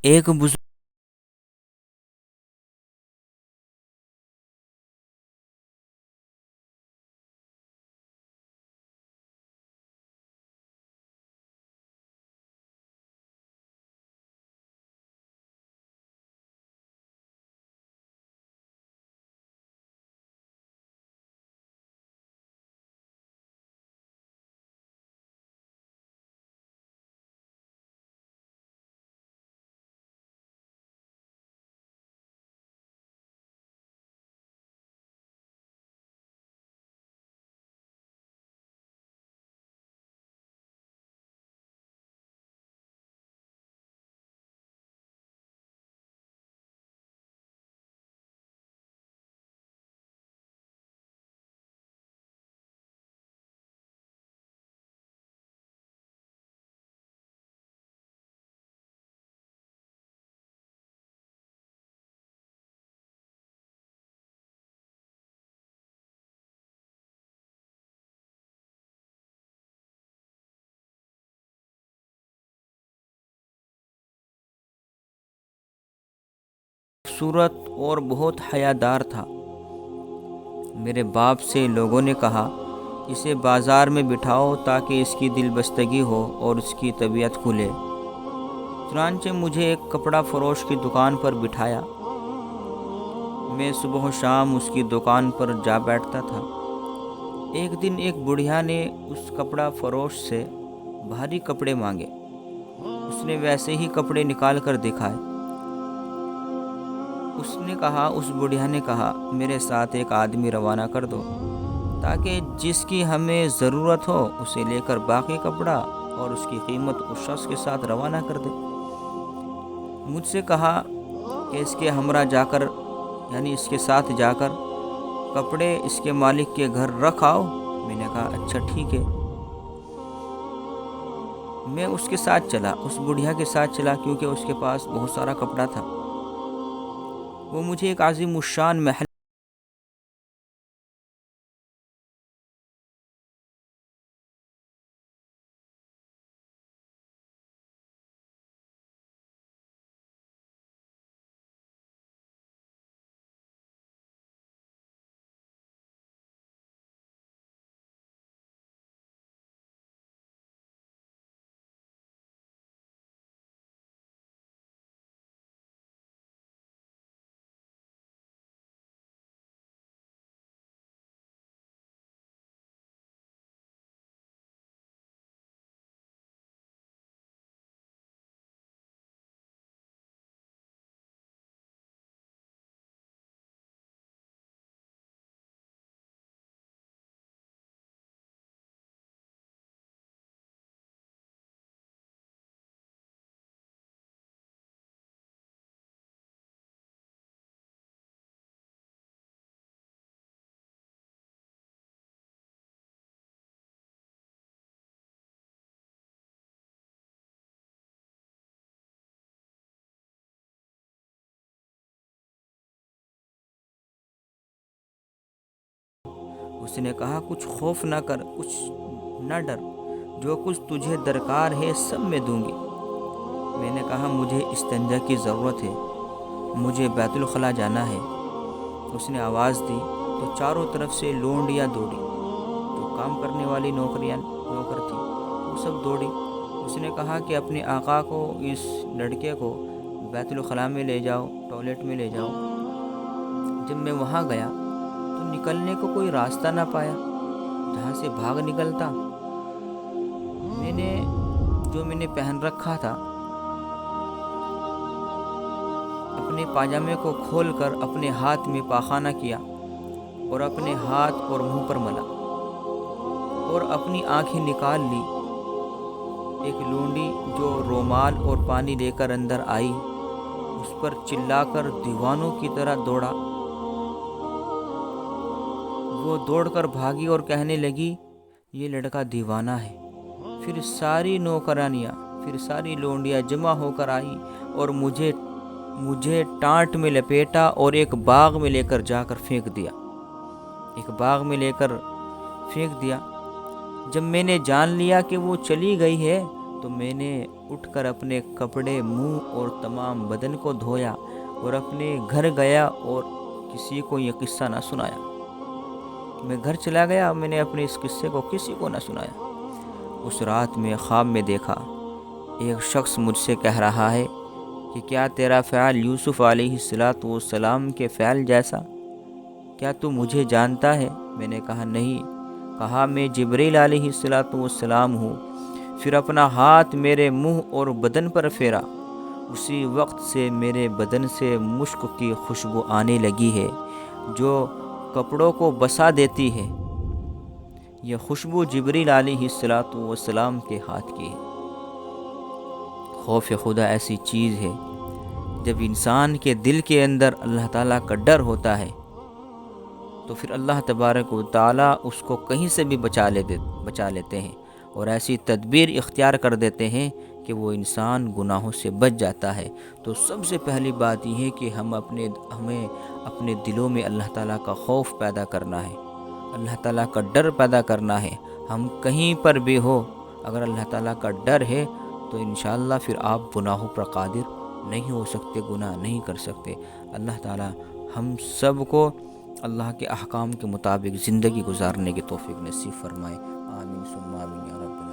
ایک بزرگ خوبصورت اور بہت حیادار تھا۔ میرے باپ سے لوگوں نے کہا اسے بازار میں بٹھاؤ تاکہ اس کی دل بستگی ہو اور اس کی طبیعت کھلے۔ چنانچہ مجھے ایک کپڑا فروش کی دکان پر بٹھایا۔ میں صبح و شام اس کی دکان پر جا بیٹھتا تھا۔ ایک دن ایک بڑھیا نے اس کپڑا فروش سے بھاری کپڑے مانگے۔ اس نے ویسے ہی کپڑے نکال کر دکھائے۔ اس بڑھیا نے کہا میرے ساتھ ایک آدمی روانہ کر دو تاکہ جس کی ہمیں ضرورت ہو اسے لے کر باقی کپڑا اور اس کی قیمت اس شخص کے ساتھ روانہ کر دے۔ مجھ سے کہا کہ اس کے ہمراہ جا کر یعنی اس کے ساتھ جا کر کپڑے اس کے مالک کے گھر رکھ آؤ۔ میں نے کہا اچھا ٹھیک ہے۔ میں اس کے ساتھ چلا، اس بڑھیا کے ساتھ چلا کیونکہ اس کے پاس بہت سارا کپڑا تھا۔ وہ مجھے ایک عظیم الشان محل اس نے کہا کچھ خوف نہ کر، کچھ نہ ڈر، جو کچھ تجھے درکار ہے سب میں دوں گی۔ میں نے کہا مجھے استنجا کی ضرورت ہے، مجھے بیت الخلاء جانا ہے۔ اس نے آواز دی تو چاروں طرف سے لونڈیاں دوڑی، جو کام کرنے والی نوکر تھی وہ سب دوڑی۔ اس نے کہا کہ اپنے آقا کو، اس لڑکے کو بیت الخلاء میں لے جاؤ، ٹوائلٹ میں لے جاؤ۔ جب میں وہاں گیا تو نکلنے کو کوئی راستہ نہ پایا، جہاں سے بھاگ نکلتا۔ میں نے پہن رکھا تھا، اپنے پاجامے کو کھول کر اپنے ہاتھ میں پاخانہ کیا اور اپنے ہاتھ اور منہ پر ملا اور اپنی آنکھیں نکال لی۔ ایک لونڈی جو رومال اور پانی لے کر اندر آئی، اس پر چلا کر دیوانوں کی طرح دوڑا۔ وہ دوڑ کر بھاگی اور کہنے لگی یہ لڑکا دیوانہ ہے۔ پھر ساری نوکرانیاں، پھر ساری لونڈیاں جمع ہو کر آئی اور مجھے ٹانٹ میں لپیٹا اور ایک باغ میں لے کر جا کر پھینک دیا۔ جب میں نے جان لیا کہ وہ چلی گئی ہے تو تو میں نے اٹھ کر اپنے کپڑے، منہ اور تمام بدن کو دھویا اور اپنے گھر گیا اور کسی کو یہ قصہ نہ سنایا۔ میں گھر چلا گیا، میں نے اپنے اس قصے کو کسی کو نہ سنایا۔ اس رات میں خواب میں دیکھا ایک شخص مجھ سے کہہ رہا ہے کہ کیا تیرا فعل یوسف علیہ السلام کے فعل جیسا؟ کیا تو مجھے جانتا ہے؟ میں نے کہا نہیں۔ کہا میں جبریل علیہ السلام ہوں۔ پھر اپنا ہاتھ میرے منہ اور بدن پر پھیرا۔ اسی وقت سے میرے بدن سے مشک کی خوشبو آنے لگی ہے جو کپڑوں کو بسا دیتی ہے۔ یہ خوشبو جبریل علیہ السلام کے ہاتھ کی ہے۔ خوف خدا ایسی چیز ہے، جب انسان کے دل کے اندر اللہ تعالیٰ کا ڈر ہوتا ہے تو پھر اللہ تبارک و تعالیٰ اس کو کہیں سے بھی بچا لیتے ہیں اور ایسی تدبیر اختیار کر دیتے ہیں کہ وہ انسان گناہوں سے بچ جاتا ہے۔ تو سب سے پہلی بات یہ ہے کہ ہمیں اپنے دلوں میں اللہ تعالیٰ کا خوف پیدا کرنا ہے، اللہ تعالیٰ کا ڈر پیدا کرنا ہے۔ ہم کہیں پر بھی ہو، اگر اللہ تعالیٰ کا ڈر ہے تو انشاءاللہ پھر آپ گناہوں پر قادر نہیں ہو سکتے، گناہ نہیں کر سکتے۔ اللہ تعالیٰ ہم سب کو اللہ کے احکام کے مطابق زندگی گزارنے کی توفیق نصیب فرمائے۔ آمین ثم آمین یا رب۔